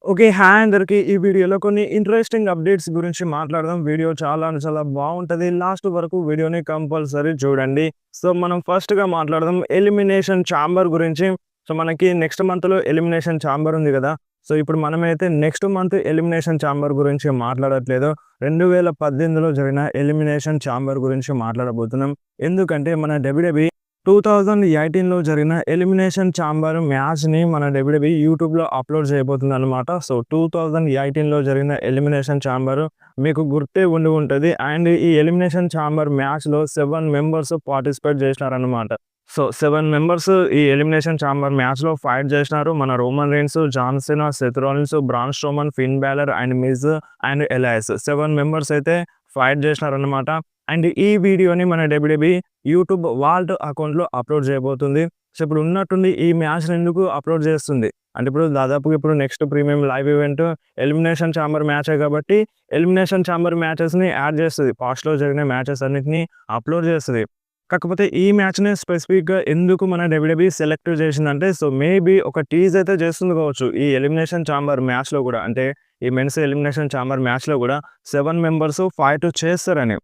Okay. Hi అందరికి. ఈ వీడియోలో కొన్ని ఇంట్రెస్టింగ్ అప్డేట్స్ గురించి మాట్లాడదాం. వీడియో చాలా అంటే చాలా బావుంటది. లాస్ట్ వరకు వీడియోని కంపల్సరీ చూడండి. సో, మనం ఫస్ట్‌గా మాట్లాడదాం ఎలిమినేషన్ ఛాంబర్ గురించి. సో, మనకి నెక్స్ట్ మంత్‌లో ఎలిమినేషన్ ఛాంబర్ ఉంది గదా! సో, ఇప్పుడు మనమైతే నెక్స్ట్ మంత్ ఎలిమినేషన్ ఛాంబర్ గురించి మాట్లాడట్లేదు. 2018లో జరిగిన ఎలిమినేషన్ ఛాంబర్ గురించి మాట్లాడబోతున్నాం. ఎందుకంటే మన డబ్ల్యూడబ్ల్యూఈ 2018లో జరిగిన ఎలిమినేషన్ ఛాంబర్ మ్యాచ్‌ని మన డబ్ల్యూడబ్ల్యూఈ యూట్యూబ్‌లో అప్‌లోడ్ చేయబోతుందనమాట. సో, 2018లో జరిగిన ఎలిమినేషన్ ఛాంబర్ మీకు గుర్తే ఉండి ఉంటది. అండ్ ఈ ఎలిమినేషన్ ఛాంబర్ మ్యాచ్‌లో 7 మెంబర్స్ పార్టిసిపేట్ చేసినారనమాట. సో, 7 మెంబర్స్ ఈ ఎలిమినేషన్ ఛాంబర్ మ్యాచ్‌లో ఫైట్ చేసినారు. మన Roman Reigns, John Cena, Seth Rollins, Braun Strowman, Finn Balor and Miz and Elias 7 members అయితే ఫైట్ చేసినారనమాట. అండ్ ఈ వీడియోని మన డబ్ల్యూడబ్ల్యూఈ యూట్యూబ్ వాల్ట్ అకౌంట్‌లో అప్‌లోడ్ చేయబోతుంది. సో, ఇప్పుడు ఉన్నట్టుండి ఈ మ్యాచ్‌ని ఎందుకు అప్‌లోడ్ చేస్తుంది? అంటే ఇప్పుడు దాదాపుగా ఇప్పుడు next premium live event elimination chamber మ్యాచే కాబట్టి ఎలిమినేషన్ ఛాంబర్ మ్యాచెస్‌ని యాడ్ చేస్తది. పాస్ట్‌లో జరిగిన మ్యాచెస్ అన్నిటిని అప్‌లోడ్ చేస్తది. కాకపోతే ఈ మ్యాచ్‌ని స్పెసిఫిక్‌గా ఎందుకు మన డబ్ల్యూడబ్ల్యూఈ సెలెక్ట్ చేసిందంటే, సో, మేబీ ఒక టీజ్ అయితే చేస్తుంది కావచ్చు. ఈ ఎలిమినేషన్ ఛాంబర్ మ్యాచ్‌లో కూడా అంటే ఈ మెన్స్ ఎలిమినేషన్ ఛాంబర్ మ్యాచ్‌లో కూడా 7 మెంబర్స్ ఫైట్ చేస్తారని.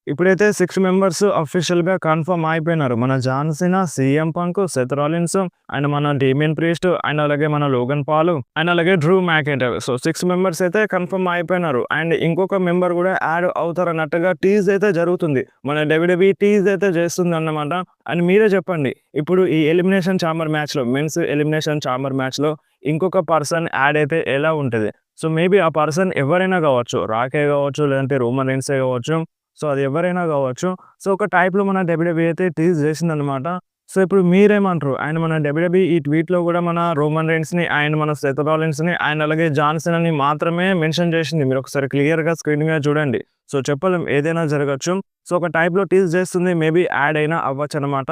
ఇప్పుడైతే 6 మెంబర్స్ అఫీషియల్‌గా కన్ఫర్మ్ అయిపోయినారు. మన John Cena, CM Punk, Seth Rollins and మన డేమియన్ ప్రీస్ట్ అండ్ అలాగే మన లోగన్ పాల్ అండ్ అలాగే డ్రూ మ్యాకింటైర్. సో, 6 మెంబర్స్ అయితే కన్ఫర్మ్ అయిపోయినారు. అండ్ ఇంకొక మెంబర్ కూడా యాడ్ అవుతారన్నట్టుగా టీజ్ అయితే జరుగుతుంది. మన డబ్ల్యూడబ్ల్యూఈ టీజ్ అయితే చేస్తుందన్నమాట. అండ్ మీరే చెప్పండి. ఇప్పుడు ఈ ఎలిమినేషన్ ఛాంబర్ మ్యాచ్‌లో మెన్స్ ఎలిమినేషన్ ఛాంబర్ మ్యాచ్‌లో ఇంకొక పర్సన్ యాడ్ అయితే ఎలా ఉంటది? సో, మేబీ ఆ పర్సన్ ఎవరైనా కావచ్చు. రాకే కావచ్చు, లేదంటే రోమన్ రీన్సే కావచ్చు. సో, అది ఎవరైనా కావచ్చు. సో, ఒక టైప్‌లో మన డబ్ల్యూడబ్ల్యూఈ అయితే టీజ్ చేసిందనమాట. సో, ఇప్పుడు మీరేమంటారు? అండ్ మన డబ్ల్యూడబ్ల్యూఈ ఈ ట్వీట్‌లో కూడా మన రోమన్ రీన్స్‌ని అండ్ మన సెత్ రాలిన్స్‌ని అండ్ అలాగే జాన్ సీనాని మాత్రమే మెన్షన్ చేసింది. మీరు ఒకసారి క్లియర్‌గా స్క్రీన్ మీద చూడండి. సో, చెప్పలేం ఏదైనా జరగొచ్చు. సో, ఒక టైప్‌లో టీజ్ చేస్తుంది. మేబీ యాడ్ అయినా అవ్వచ్చనమాట.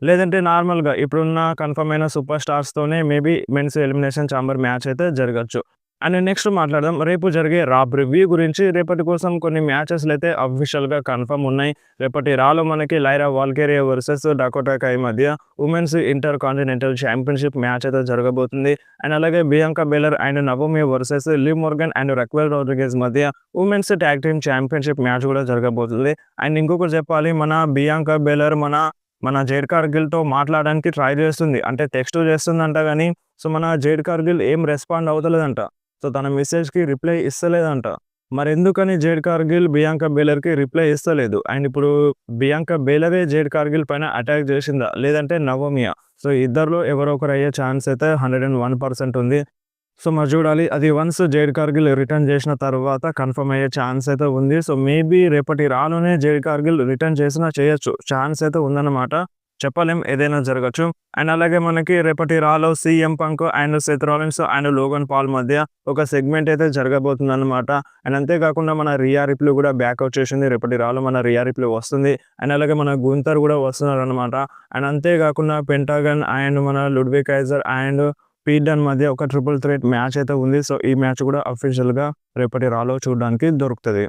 లేదంటే నార్మల్‌గా ఇప్పుడున్న కన్ఫర్మ్ అయిన సూపర్ స్టార్స్‌తోనే maybe men's elimination chamber match అయితే జరగొచ్చు. అండ్ నెక్స్ట్ మాట్లాడదాం. రేపు జరిగే రా ప్రివ్యూ గురించి. రేపటి కోసం కొన్ని మ్యాచెస్‌లయితే అఫీషియల్‌గా కన్ఫర్మ్ ఉన్నాయి. రేపటి రాలో మనకి లైరా వాల్కేరియా వర్సెస్ డకోటా కై మధ్య women's intercontinental championship match అయితే జరగబోతుంది. అండ్ అలాగే Bianca Belair and Naomi versus Liv Morgan and Raquel Rodriguez మధ్య women's tag team championship match కూడా జరగబోతుంది. అండ్ ఇంకొకటి చెప్పాలి, మన బియాంకా బెలర్ మన జేడ్ కార్గిల్‌తో మాట్లాడడానికి ట్రై చేస్తుంది. అంటే టెక్స్ట్ చేస్తుందంట గానీ, సో, మన జేడ్ కార్గిల్ ఏం రెస్పాండ్ అవుతలేదంట. సో, తన మెసేజ్‌కి రిప్లై ఇస్తలేదంట. మరెందుకని జేడ్ కార్గిల్ బియాంకా బెలర్‌కి రిప్లై ఇస్తలేదు? అండ్ ఇప్పుడు బియాంకా బెలరే జేడ్ కార్గిల్ పైన అటాక్ చేసిందా? లేదంటే నవోమియా? సో, ఇద్దరిలో ఎవరో ఒకరు అయ్యే ఛాన్స్ అయితే 101% ఉంది. సో, మరి చూడాలి. అది వన్స్ జేడ్ కార్గిల్ రిటర్న్ చేసిన తర్వాత కన్ఫర్మ్ అయ్యే ఛాన్స్ అయితే ఉంది. సో, మేబీ రేపటి రాలోనే జేడ్ కార్గిల్ రిటర్న్ చేసినా చేయొచ్చు. ఛాన్స్ అయితే ఉందన్నమాట. చెప్పలేం, ఏదైనా జరగొచ్చు. అండ్ అలాగే మనకి రేపటి రాలో CM Punk and Seth Rollins and Logan Paul మధ్య ఒక సెగ్మెంట్ అయితే జరగబోతుందన్నమాట. అండ్ అంతేకాకుండా మన రియా రిప్లీ కూడా బ్యాక్ వచ్చేసింది. రేపటి రాలో మన రియా రిప్లీ వస్తుంది. అండ్ అలాగే మన గుంతర్ కూడా వస్తున్నారనమాట. అండ్ అంతేకాకుండా పెంటాగన్ అండ్ మన Ludwig Kaiser and Pete Dunne మధ్య ఒక ట్రిపుల్ థ్రెట్ మ్యాచ్ అయితే ఉంది. సో, ఈ మ్యాచ్ కూడా అఫీషియల్‌గా రేపటి రాలో చూడడానికి దొరుకుతది.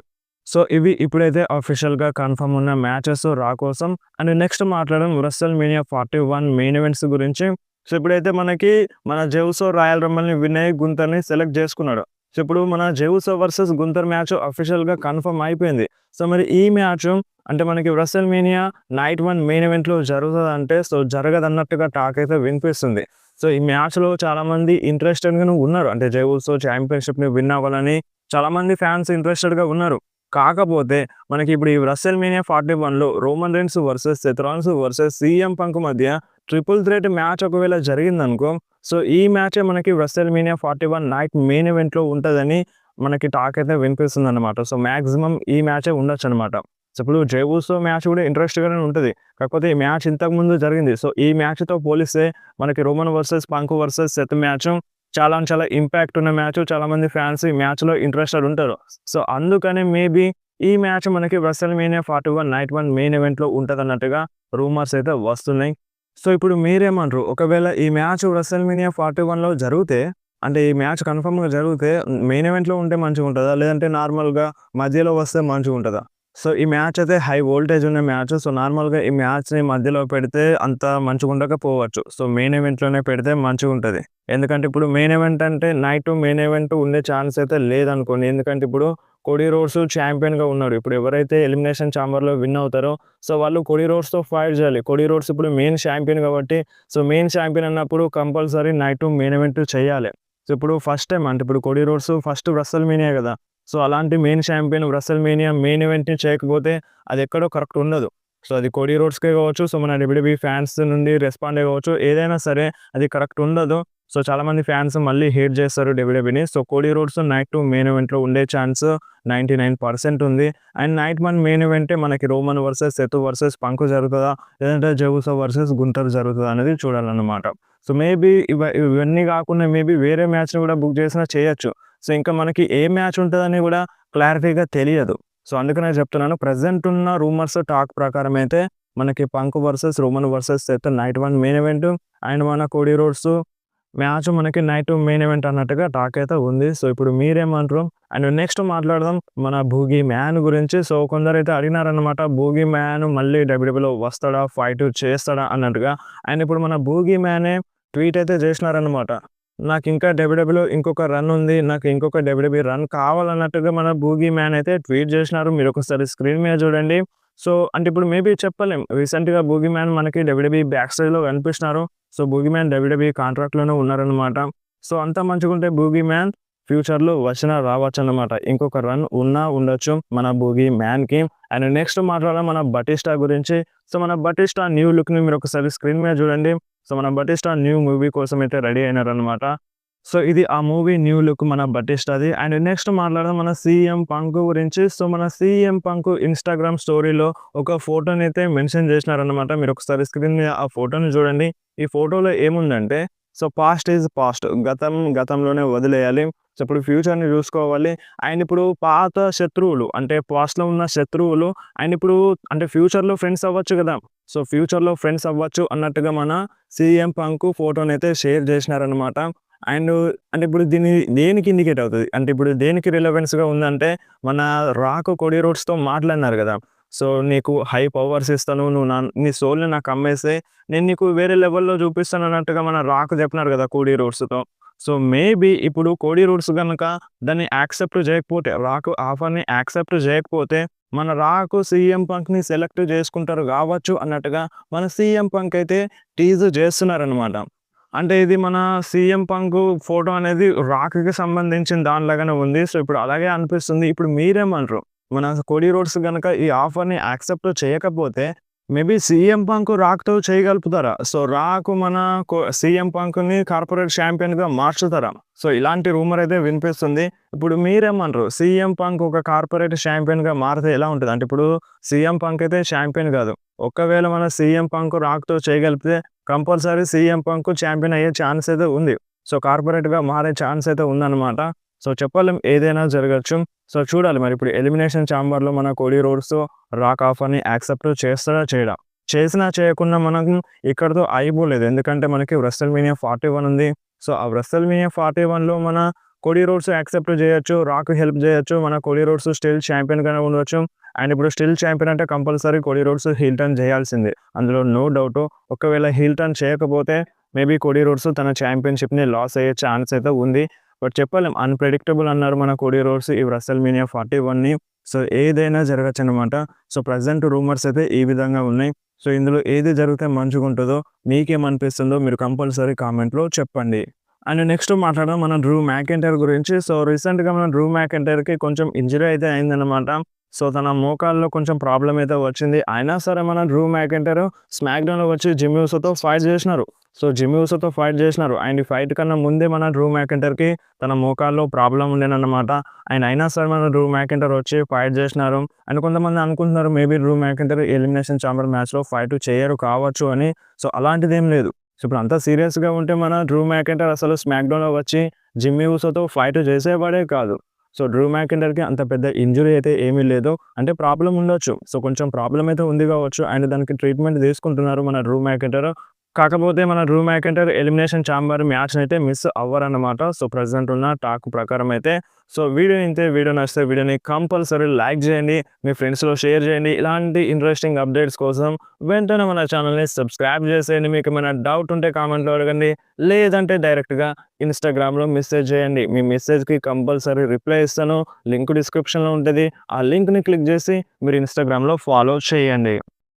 సో, ఇవి ఇప్పుడైతే అఫీషియల్‌గా కన్ఫర్మ్ ఉన్న మ్యాచెస్ రా కోసం. అండ్ నెక్స్ట్ మాట్లాడడం రెస్లెల్‌మేనియా 41 మెయిన్ ఈవెంట్స్ గురించి. సో, ఇప్పుడైతే మనకి మన జెఉసో రాయల్ రంబల్‌ని విన్ అయ్యి గుంతర్‌ని సెలెక్ట్ చేసుకున్నాడు. సో, ఇప్పుడు మన జెఉసో వర్సెస్ గుంతర్ మ్యాచ్ అఫీషియల్‌గా కన్ఫర్మ్ అయిపోయింది. సో, మరి ఈ మ్యాచ్ అంటే మనకి రెస్లెల్‌మేనియా నైట్ 1 మెయిన్ ఈవెంట్‌లో జరుగుతదంటే, సో, జరగదన్నట్టుగా టాక్ అయితే వినిపిస్తుంది. సో, ఈ మ్యాచ్‌లో చాలామంది ఇంట్రెస్టెడ్‌గానే ఉన్నారు. అంటే జెఉసో ఛాంపియన్‌షిప్‌ని విన్ అవ్వాలని చాలామంది ఫ్యాన్స్ ఇంట్రెస్టెడ్‌గా ఉన్నారు. కాకపోతే మనకి ఇప్పుడు ఈ రెస్లెల్‌మేనియా 41లో Roman Reigns versus Seth Rollins versus CM Punk మధ్య ట్రిపుల్ థ్రెట్ మ్యాచ్ ఒకవేళ జరిగిందనుకో, సో, ఈ మ్యాచే మనకి రెస్లెల్‌మేనియా 41 నైట్ మెయిన్ ఈవెంట్‌లో ఉంటదని మనకి టాక్ అయితే వినిపిస్తుందన్నమాట. సో, మాక్సిమం ఈ మ్యాచే ఉండొచ్చనమాట. సో, ఇప్పుడు జెఉసో మ్యాచ్ కూడా ఇంట్రెస్ట్‌గానే ఉంటది. కాకపోతే ఈ మ్యాచ్ ఇంతకుముందు జరిగింది. సో, ఈ మ్యాచ్‌తో పోలిస్తే మనకి Roman versus punk versus Seth match చాలా అంటే చాలా ఇంపాక్ట్ ఉన్న మ్యాచ్. చాలామంది ఫ్యాన్స్ ఈ మ్యాచ్‌లో ఇంట్రెస్టెడ్ ఉంటారు. సో, అందుకనే మేబీ ఈ మ్యాచ్ మనకి రెస్లెల్‌మేనియా 41 నైట్ 1 మెయిన్ ఈవెంట్‌లో ఉంటదన్నట్టుగా రూమర్స్ అయితే వస్తున్నాయి. సో, ఇప్పుడు మీరేమంటారు? ఒకవేళ ఈ మ్యాచ్ రెస్లెల్‌మేనియా 41లో జరిగితే, అంటే ఈ మ్యాచ్ కన్ఫర్మ్‌గా జరిగితే మెయిన్ ఈవెంట్‌లో ఉంటే మంచిగుంటదా? లేదంటే నార్మల్‌గా మధ్యలో వస్తే మంచిగుంటదా? సో, ఈ మ్యాచ్ అయితే హై వోల్టేజ్ ఉన్న మ్యాచ్. సో, నార్మల్‌గా ఈ మ్యాచ్‌ని మధ్యలో పెడితే అంత మంచిగుండకపోవచ్చు. సో, మెయిన్ ఈవెంట్‌లోనే పెడితే మంచిగుంటది. ఎందుకంటే ఇప్పుడు మెయిన్ ఈవెంట్ అంటే నైట్ మెయిన్ ఈవెంట్ ఉండే ఛాన్స్ అయితే లేదనుకోండి. ఎందుకంటే ఇప్పుడు కోడీ రోడ్స్ ఛాంపియన్‌గా ఉన్నాడు. ఇప్పుడు ఎవరైతే ఎలిమినేషన్ చాంబర్‌లో విన్ అవుతారో సో, వాళ్ళు కోడీ రోడ్స్‌తో ఫైట్ చేయాలి. కోడీ రోడ్స్ ఇప్పుడు మెయిన్ ఛాంపియన్ కాబట్టి సో, మెయిన్ ఛాంపియన్ అన్నప్పుడు కంపల్సరీ నైట్ మెయిన్ ఈవెంట్ చేయాలి. సో, ఇప్పుడు ఫస్ట్ టైమ్ అంటే ఇప్పుడు కోడీ రోడ్స్ ఫస్ట్ రెసల్‌మేనియా గదా! సో, అలాంటి మెయిన్ ఛాంపియన్ రెసల్‌మేనియా మెయిన్ ఈవెంట్‌ని చేయకపోతే అదెక్కడో కరెక్ట్ ఉండదు. సో, అది కోడీ రోడ్స్‌కే కావచ్చు, సో, మన డబ్ల్యూడబ్ల్యూఈ ఫ్యాన్స్ నుండి రెస్పాండే కావచ్చు, ఏదైనా సరే అది కరెక్ట్ ఉండదు. సో, చాలామంది ఫ్యాన్స్ మళ్ళీ హేట్ చేస్తారు డబ్ల్యూడబ్ల్యూఈని. So, Cody Rhodes night 2 main ఈవెంట్‌లో ఉండే ఛాన్స్ 99% ఉంది. అండ్ నైట్ 1 మెయిన్ ఈవెంటే మనకి రోమన్ వర్సెస్ సెతు వర్సెస్ పంకు జరుగుతదా? లేదంటే జవుసో వర్సెస్ గుంటర్ జరుగుతదా? అనేది చూడాలన్నమాట. సో, మేబీ ఇవన్నీ కాకుండా మేబీ వేరే మ్యాచ్‌ని కూడా బుక్ చేసినా చేయొచ్చు. సో, ఇంకా మనకి ఏ మ్యాచ్ ఉంటదని గూడా క్లారిటీగా తెలియదు. సో, అందుకనే చెప్తున్నాను. ప్రెజెంట్ ఉన్న రూమర్స్ టాక్ ప్రకారం అయితే మనకి punk versus Roman versus Seth night 1 main event and మన కోడీ రోడ్స్ మ్యాచ్ మనకి నైట్ మెయిన్ ఈవెంట్ అన్నట్టుగా టాక్ అయితే ఉంది. సో, ఇప్పుడు మీరేమంటారు? అండ్ నెక్స్ట్ మాట్లాడదాం మన బూగీ మ్యాన్ గురించి. సో, కొందరైతే అడిగినారనమాట. బూగీ మ్యాన్ మళ్ళీ డబ్ల్యూడబ్ల్యూలో వస్తాడా? ఫైట్ చేస్తాడా? అన్నట్టుగా. అండ్ ఇప్పుడు మన బూగీ మ్యానే ట్వీట్ అయితే చేసినారనమాట. నాకింకా డబ్ల్యూడబ్ల్యూలో ఇంకొక రన్ ఉంది. నాకు ఇంకొక డబ్ల్యూడబ్ల్యూ రన్ కావాలన్నట్టుగా మన బూగీ మ్యాన్ అయితే ట్వీట్ చేసినారు. మీరొకసారి స్క్రీన్ మీద చూడండి. సో, అంటే ఇప్పుడు మేబీ చెప్పలేం. రీసెంట్‌గా బూగీ మ్యాన్ మనకి డబ్ల్యూడబ్ల్యూఈ బ్యాక్ స్టేజ్‌లో కనిపిస్తున్నారు. సో, బూగీ మ్యాన్ డబ్ల్యూడబ్ల్యూఈ కాంట్రాక్ట్‌లోనే ఉన్నారనమాట. సో, అంతా మంచిగుంటే బూగీ మ్యాన్ ఫ్యూచర్‌లో వచ్చినా రావచ్చనమాట. ఇంకొక రన్ ఉన్నా ఉండొచ్చు మన బూగీ మ్యాన్‌కి. అండ్ నెక్స్ట్ మాట్లాడదాం మన బటిస్టా గురించి. సో, మన బటిస్టా న్యూ లుక్‌ని మీరొకసారి స్క్రీన్ మీద చూడండి. సో, మన బటిస్టా న్యూ మూవీ కోసం అయితే రెడీ అయినారనమాట. సో, ఇది ఆ మూవీ న్యూ లుక్ మన బటిస్టాది. అండ్ నెక్స్ట్ మాట్లాడదాం మన సీఎం పంక్ గురించి. సో, మన సీఎం పంక్ ఇన్‌స్టాగ్రామ్ స్టోరీలో ఒక ఫోటోనైతే మెన్షన్ చేసినారనమాట. మీరొకసారి స్క్రీన్ మీద ఆ ఫోటోని చూడండి. ఈ ఫోటోలో ఏముందంటే సో, పాస్ట్ ఈజ్ పాస్ట్. గతం గతంలోనే వదిలేయాలి. సో, ఇప్పుడు ఫ్యూచర్‌ని చూసుకోవాలి. అండ్ ఇప్పుడు పాత శత్రువులు అంటే పాస్ట్‌లో ఉన్న శత్రువులు అండ్ ఇప్పుడు అంటే ఫ్యూచర్‌లో ఫ్రెండ్స్ అవ్వచ్చు గదా! సో, ఫ్యూచర్‌లో ఫ్రెండ్స్ అవ్వచ్చు అన్నట్టుగా మన సీఎం పంక్ ఫోటోనైతే షేర్ చేసినారనమాట. అండ్ అంటే ఇప్పుడు దీన్ని దేనికి ఇండికేట్ అవుతది? అంటే ఇప్పుడు దేనికి రిలవెన్స్‌గా ఉందంటే మన రాక్ కోడీ రోడ్స్‌తో మాట్లాడినారు గదా! సో, నీకు హై పవర్స్ ఇస్తాను. నువ్వు నీ సోల్‌ని నాకు అమ్మేస్తే నేను నీకు వేరే లెవెల్‌లో చూపిస్తాను అన్నట్టుగా మన రాక్ చెప్పినారు గదా! కోడీ రోడ్స్‌తో. సో, మేబీ ఇప్పుడు కోడీ రోడ్స్ గనక దాన్ని యాక్సెప్ట్ చేయకపోతే రాక్ ఆఫర్‌ని యాక్సెప్ట్ చేయకపోతే మన రాక్ సీఎం పంక్‌ని సెలెక్ట్ చేసుకుంటారు గావచ్చు అన్నట్టుగా మన సీఎం పంక్ అయితే టీజ్ చేస్తున్నారనమాట. అంటే ఇది మన సీఎం పంక్ ఫోటో అనేది రాక్‌కి సంబంధించిన దానిలాగానే ఉంది. సో, ఇప్పుడు అలాగే అనిపిస్తుంది. ఇప్పుడు మీరేమంటారు? మన కోడీ రోడ్స్ గనక ఈ ఆఫర్‌ని యాక్సెప్ట్ చేయకపోతే మేబీ సీఎం పంక్ రాక్‌తో చేయగలుగుతారా? సో, రాక్ మన సీఎం పంక్‌ని కార్పొరేట్ ఛాంపియన్‌గా మార్చుతారా? సో, ఇలాంటి రూమర్ అయితే వినిపిస్తుంది. ఇప్పుడు మీరేమంటారు? సీఎం పంక్ ఒక కార్పొరేట్ ఛాంపియన్‌గా మారితే ఎలా ఉంటది? అంటే ఇప్పుడు సీఎం పంక్ అయితే ఛాంపియన్ కాదు. ఒకవేళ మన సీఎం పంక్ రాక్‌తో చేయగలిగితే కంపల్సరీ సీఎం పంక్ ఛాంపియన్ అయ్యే ఛాన్స్ అయితే ఉంది. సో, కార్పొరేట్‌గా మారే ఛాన్స్ అయితే ఉందన్నమాట. సో, చెప్పలేం ఏదైనా జరగొచ్చు. సో, చూడాలి మరి ఇప్పుడు ఎలిమినేషన్ చాంబర్‌లో మన కోడీ రోడ్స్ రాక్ ఆఫర్‌ని యాక్సెప్ట్ చేస్తాడా? చేయడా? చేసినా చేయకున్నా మనకు ఇక్కడితో అయిపోలేదు. ఎందుకంటే మనకి రెసల్‌మేనియా 41 ఉంది. సో, ఆ రెసల్‌మేనియా 41లో మన కోడీ రోడ్స్ యాక్సెప్ట్ చేయొచ్చు. రాక్ హెల్ప్ చేయొచ్చు. మన కోడీ రోడ్స్ స్టిల్ ఛాంపియన్‌గానే ఉండొచ్చు. అండ్ ఇప్పుడు స్టిల్ ఛాంపియన్ అంటే compulsory Cody Rhodes heel turn చేయాల్సిందే. అందులో నో డౌటు. ఒకవేళ హీల్ టర్న్ చేయకపోతే మేబీ కోడీ రోడ్స్ తన ఛాంపియన్‌షిప్‌ని లాస్ అయ్యే ఛాన్స్ అయితే ఉంది. బట్ చెప్పలేం. అన్‌ప్రెడిక్టబుల్ అన్నారు మన కోడీ రోడ్స్ ఈ రెసల్‌మేనియా 41ని. సో, ఏదైనా జరగొచ్చనమాట. సో, ప్రెజెంట్ రూమర్స్ అయితే ఈ విధంగా ఉన్నాయి. సో, ఇందులో ఏది జరిగితే మంచిగుంటదో మీకేమనిపిస్తుందో మీరు కంపల్సరీ కామెంట్‌లో చెప్పండి. అండ్ నెక్స్ట్ మాట్లాడదాం మన డ్రూ మ్యాకెంటైర్ గురించి. సో, రీసెంట్‌గా మన డ్రూ మ్యాకెంటైర్‌కి కొంచెం ఇంజ్యూరీ అయితే అయిందనమాట. సో, తన మోకాల్లో కొంచెం ప్రాబ్లమ్ అయితే వచ్చింది. అయినా సరే మన డ్రూ మ్యాకెంటైర్ స్మాక్‌డౌన్‌లో వచ్చి జిమ్మీ ఊసోతో ఫైట్ చేసినారు. సో, జిమ్మీ ఊసోతో ఫైట్ చేసినారు. అండ్ ఈ ఫైట్ కన్నా ముందే మన డ్రూ మ్యాకెంటైర్‌కి తన మోకాల్లో ప్రాబ్లమ్ ఉండేనన్నమాట. అండ్ అయినా సరే మన డ్రూ మ్యాకెంటైర్ వచ్చి ఫైట్ చేసినారు. అండ్ కొంతమంది అనుకుంటున్నారు maybe Drew McIntyre elimination chamber మ్యాచ్‌లో ఫైట్ చేయరు కావచ్చు అని. సో, అలాంటిదేం లేదు. సో, ఇప్పుడు అంతా సీరియస్‌గా ఉంటే మన డ్రూ మ్యాకెంటైర్ అసలు స్మాక్‌డౌన్‌లో వచ్చి జిమ్మీ ఊసోతో ఫైట్ చేసేవాడే కాదు. సో, డ్రూ మ్యాకెంటైర్‌కి అంత పెద్ద ఇంజ్యూరీ అయితే ఏమీ లేదు. అంటే ప్రాబ్లమ్ ఉండొచ్చు. సో, కొంచెం ప్రాబ్లమ్ అయితే ఉంది కావచ్చు. అండ్ దానికి ట్రీట్మెంట్ తీసుకుంటున్నారు మన డ్రూ మ్యాకెంటైర్. కాకపోతే మన డ్రూ మ్యాకింటైర్ ఎలిమినేషన్ ఛాంబర్ మ్యాచ్‌నైతే మిస్ అవ్వరన్నమాట. సో, ప్రెజెంట్ ఉన్న టాక్ ప్రకారం అయితే. సో, వీడియో ఇంతే. వీడియో నచ్చితే వీడియోని కంపల్సరీ లైక్ చేయండి. మీ ఫ్రెండ్స్‌లో షేర్ చేయండి. ఇలాంటి ఇంట్రెస్టింగ్ అప్డేట్స్ కోసం వెంటనే మన ఛానల్‌ని సబ్స్క్రైబ్ చేసేయండి. మీకేమైనా డౌట్ ఉంటే కామెంట్‌లో అడగండి. లేదంటే డైరెక్ట్‌గా ఇన్‌స్టాగ్రామ్‌లో మెసేజ్ చేయండి. మీ మెసేజ్‌కి కంపల్సరీ రిప్లై ఇస్తాను. లింక్ డిస్క్రిప్షన్‌లో ఉంటది. ఆ లింక్‌ని క్లిక్ చేసి మీరు ఇన్‌స్టాగ్రామ్‌లో ఫాలో చేయండి.